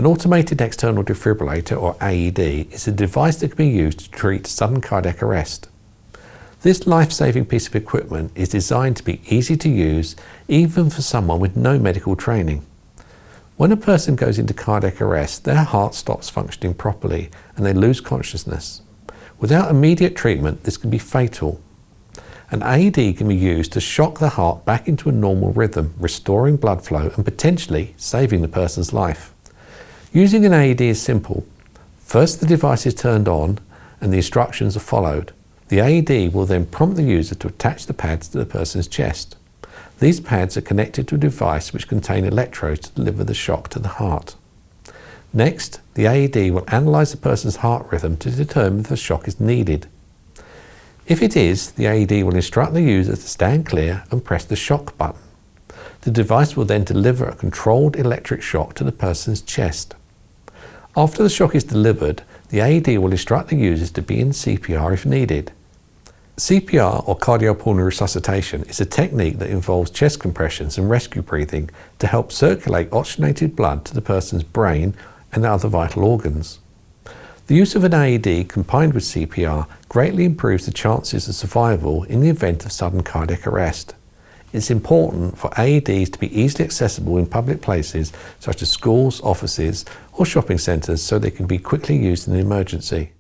An automated external defibrillator, or AED, is a device that can be used to treat sudden cardiac arrest. This life-saving piece of equipment is designed to be easy to use even for someone with no medical training. When a person goes into cardiac arrest, their heart stops functioning properly and they lose consciousness. Without immediate treatment, this can be fatal. An AED can be used to shock the heart back into a normal rhythm, restoring blood flow and potentially saving the person's life. Using an AED is simple. First, the device is turned on and the instructions are followed. The AED will then prompt the user to attach the pads to the person's chest. These pads are connected to a device which contain electrodes to deliver the shock to the heart. Next, the AED will analyse the person's heart rhythm to determine if the shock is needed. If it is, the AED will instruct the user to stand clear and press the shock button. The device will then deliver a controlled electric shock to the person's chest. After the shock is delivered, the AED will instruct the users to be in CPR if needed. CPR, or cardiopulmonary resuscitation, is a technique that involves chest compressions and rescue breathing to help circulate oxygenated blood to the person's brain and other vital organs. The use of an AED combined with CPR greatly improves the chances of survival in the event of sudden cardiac arrest. It's important for AEDs to be easily accessible in public places such as schools, offices or shopping centres so they can be quickly used in an emergency.